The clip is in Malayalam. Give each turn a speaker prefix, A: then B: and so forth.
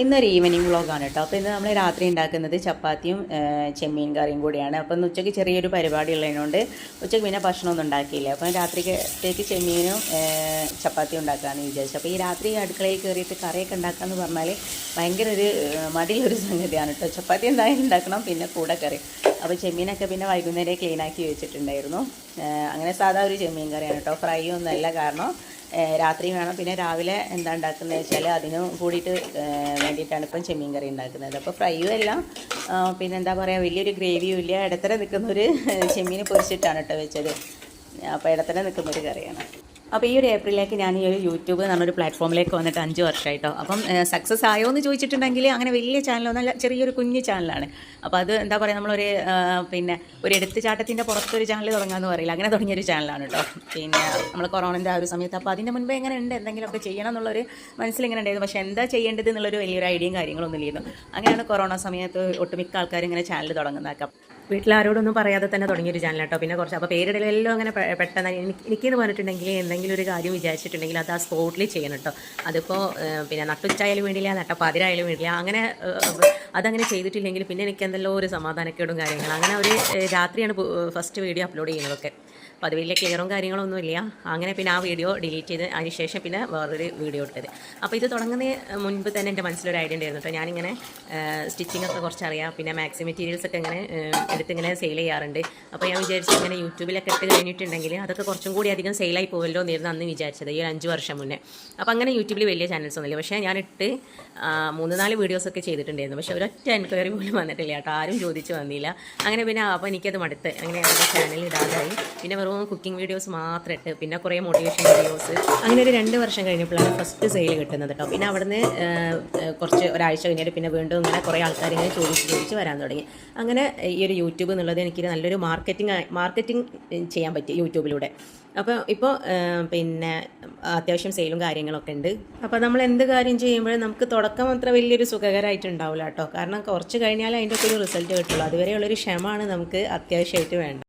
A: ഇന്നൊരു ഈവനിങ് വ്ളോഗാണ് കേട്ടോ. അപ്പോൾ ഇന്ന് നമ്മൾ രാത്രി ഉണ്ടാക്കുന്നത് ചപ്പാത്തിയും ചെമ്മീൻ കറിയും കൂടിയാണ്. അപ്പം ഇന്ന് ഉച്ചയ്ക്ക് ചെറിയൊരു പരിപാടി ഉള്ളതിനോണ്ട് ഉച്ചയ്ക്ക് പിന്നെ ഭക്ഷണമൊന്നും ഉണ്ടാക്കിയില്ല. അപ്പം രാത്രിത്തേക്ക് ചെമ്മീനും ചപ്പാത്തിയും ഉണ്ടാക്കാമെന്ന് വിചാരിച്ചു. അപ്പോൾ ഈ രാത്രി അടുക്കളയിൽ കയറിയിട്ട് കറിയൊക്കെ ഉണ്ടാക്കാമെന്ന് പറഞ്ഞാൽ ഭയങ്കര ഒരു മടിയുള്ളൊരു സംഗതിയാണ് കേട്ടോ. ചപ്പാത്തി എന്തായാലും ഉണ്ടാക്കണം, പിന്നെ കൂടെ കറി. അപ്പോൾ ചെമ്മീനൊക്കെ പിന്നെ വൈകുന്നേരം ക്ലീനാക്കി വെച്ചിട്ടുണ്ടായിരുന്നു. അങ്ങനെ സാധാ ഒരു ചെമ്മീൻ കറിയാണ് കേട്ടോ, ഫ്രൈ ഒന്നുമല്ല. കാരണം രാത്രി വേണം, പിന്നെ രാവിലെ എന്താ ഉണ്ടാക്കുന്നത് വെച്ചാൽ അതിന് കൂടിയിട്ട് വേണ്ടിയിട്ടാണ് ഇപ്പം ചെമ്മീൻ കറി ഉണ്ടാക്കുന്നത്. അപ്പോൾ ഫ്രൈയും എല്ലാം പിന്നെ എന്താ പറയുക, വലിയൊരു ഗ്രേവിയും ഇല്ല, ഇടത്തരം നിൽക്കുന്നൊരു ചെമ്മീൻ പൊരിച്ചിട്ടാണ് കേട്ടോ വെച്ചത്. അപ്പോൾ ഇടത്തരം നിൽക്കുന്നൊരു കറിയാണ്. അപ്പോൾ ഈ ഒരു ഏപ്രിലേക്ക് ഞാൻ ഈ ഒരു യൂട്യൂബ് എന്ന് പറഞ്ഞൊരു പ്ലാറ്റ്ഫോമിലേക്ക് വന്നിട്ട് 5 വർഷമായിട്ടോ. അപ്പം സക്സസ് ആയോ എന്ന് ചോദിച്ചിട്ടുണ്ടെങ്കിൽ അങ്ങനെ വലിയ ചാനലൊന്നല്ല, ചെറിയൊരു കുഞ്ഞു ചാനലാണ്. അപ്പോൾ അത് എന്താ പറയുക, നമ്മളൊരു പിന്നെ ഒരു എടുത്തുചാട്ടത്തിൻ്റെ പുറത്തൊരു ചാനൽ തുടങ്ങാമെന്ന് പറയില്ല, അങ്ങനെ തുടങ്ങിയൊരു ചാനലാണ് കേട്ടോ. പിന്നെ നമ്മൾ കൊറോണൻ്റെ ആ ഒരു സമയത്ത്, അപ്പോൾ അതിൻ്റെ മുൻപേ എങ്ങനെ ഉണ്ട് എന്തെങ്കിലുമൊക്കെ ചെയ്യണം എന്നുള്ളൊരു മനസ്സിലിങ്ങനെ ഉണ്ടായിരുന്നു. പക്ഷേ എന്താ ചെയ്യേണ്ടത് എന്നുള്ളൊരു വലിയൊരു ഐഡിയയും കാര്യങ്ങളൊന്നും ഇല്ലായിരുന്നു. അങ്ങനെയാണ് കൊറോണ സമയത്ത് ഒട്ടുമിക്ക ആൾക്കാർ ഇങ്ങനെ ചാനൽ തുടങ്ങുന്നതാക്കാം. വീട്ടിലാരോടൊന്നും പറയാതെ തന്നെ തുടങ്ങിയൊരു ചാനൽ കേട്ടോ. പിന്നെ കുറച്ച് അപ്പോൾ പേരിടലെല്ലാം അങ്ങനെ പെട്ടെന്ന് എനിക്കെന്ന് പറഞ്ഞിട്ടുണ്ടെങ്കിൽ എന്തെങ്കിലും ഒരു കാര്യം വിചാരിച്ചിട്ടുണ്ടെങ്കിൽ അത് ആ സ്പോട്ടിൽ ചെയ്യണം കേട്ടോ. അതിപ്പോൾ പിന്നെ നട്ടുച്ചായാലും വേണ്ടിയില്ല, നട്ടപ്പാതിരായാലും വേണ്ടിയില്ല, അങ്ങനെ അതങ്ങനെ ചെയ്തിട്ടില്ലെങ്കിൽ പിന്നെ എനിക്ക് എന്തെല്ലോ ഒരു സമാധാനക്കേടും കാര്യങ്ങൾ. അങ്ങനെ ഒരു രാത്രിയാണ് ഫസ്റ്റ് വീഡിയോ അപ്ലോഡ് ചെയ്യുന്നതൊക്കെ. അപ്പോൾ അത് വലിയ ക്ലിയറും കാര്യങ്ങളൊന്നും ഇല്ല. അങ്ങനെ പിന്നെ ആ വീഡിയോ ഡിലീറ്റ് ചെയ്ത് അതിന് ശേഷം പിന്നെ വേറൊരു വീഡിയോ ഇട്ടത്. അപ്പോൾ ഇത് തുടങ്ങുന്നതിന് മുൻപ് തന്നെ എൻ്റെ മനസ്സിലൊരു ഐഡിയ ഉണ്ടായിരുന്നു കേട്ടോ. ഞാനിങ്ങനെ സ്റ്റിച്ചിങ് ഒക്കെ കുറച്ചറിയാം, പിന്നെ മാക്സി മെറ്റീരിയൽസൊക്കെ ഇങ്ങനെ എടുത്തിങ്ങനെ സെയിൽ ചെയ്യാറുണ്ട്. അപ്പോൾ ഞാൻ വിചാരിച്ചു ഇങ്ങനെ യൂട്യൂബിലൊക്കെ ഇട്ട് കഴിഞ്ഞിട്ടുണ്ടെങ്കിൽ അതൊക്കെ കുറച്ചും കൂടി അധികം സെയിലായി പോകുമല്ലോ എന്നായിരുന്നു അന്ന് വിചാരിച്ചത്, ഈ 5 വർഷം മുന്നേ. അപ്പോൾ അങ്ങനെ യൂട്യൂബിൽ വലിയ ചാനൽസ് ഒന്നുമില്ല. പക്ഷേ ഞാനിട്ട് 3-4 വീഡിയോസൊക്കെ ചെയ്തിട്ടുണ്ടായിരുന്നു. പക്ഷേ ഒരൊറ്റ എൻക്വയറി പോലും വന്നിട്ടില്ല കേട്ടോ, ആരും ചോദിച്ചു വന്നില്ല. അങ്ങനെ പിന്നെ അപ്പോൾ എനിക്കത് മടുത്ത് അങ്ങനെ എൻ്റെ ചാനൽ ഇടാതായി. പിന്നെ വെറും കുക്കിംഗ് വീഡിയോസ് മാത്രം ഇട്ട്, പിന്നെ കുറേ മോട്ടിവേഷൻ വീഡിയോസ്. അങ്ങനെ ഒരു 2 വർഷം കഴിഞ്ഞപ്പോഴാണ് ഫസ്റ്റ് സെയിൽ കിട്ടുന്നത് കേട്ടോ. പിന്നെ അവിടുന്ന് കുറച്ച് ഒരാഴ്ച കഴിഞ്ഞിട്ട് പിന്നെ വീണ്ടും ഇങ്ങനെ കുറേ ആൾക്കാർ ഇങ്ങനെ ചോദിച്ച് വരാൻ തുടങ്ങി. അങ്ങനെ ഈ ഒരു യൂട്യൂബ് എന്നുള്ളത് എനിക്ക് നല്ലൊരു മാർക്കറ്റിംഗ് ചെയ്യാൻ പറ്റി യൂട്യൂബിലൂടെ. അപ്പോൾ ഇപ്പോൾ പിന്നെ അത്യാവശ്യം സെയിലും കാര്യങ്ങളൊക്കെ ഉണ്ട്. അപ്പോൾ നമ്മൾ എന്ത് കാര്യം ചെയ്യുമ്പോഴും നമുക്ക് തുടക്കം അത്ര വലിയൊരു സുഖകരമായിട്ടുണ്ടാവില്ല കേട്ടോ. കാരണം കുറച്ച് കഴിഞ്ഞാൽ അതിൻ്റെ ഒക്കെ ഒരു റിസൾട്ട് കിട്ടുള്ളൂ. അതുവരെയുള്ളൊരു ക്ഷമയാണ് നമുക്ക് അത്യാവശ്യമായിട്ട് വേണ്ടത്.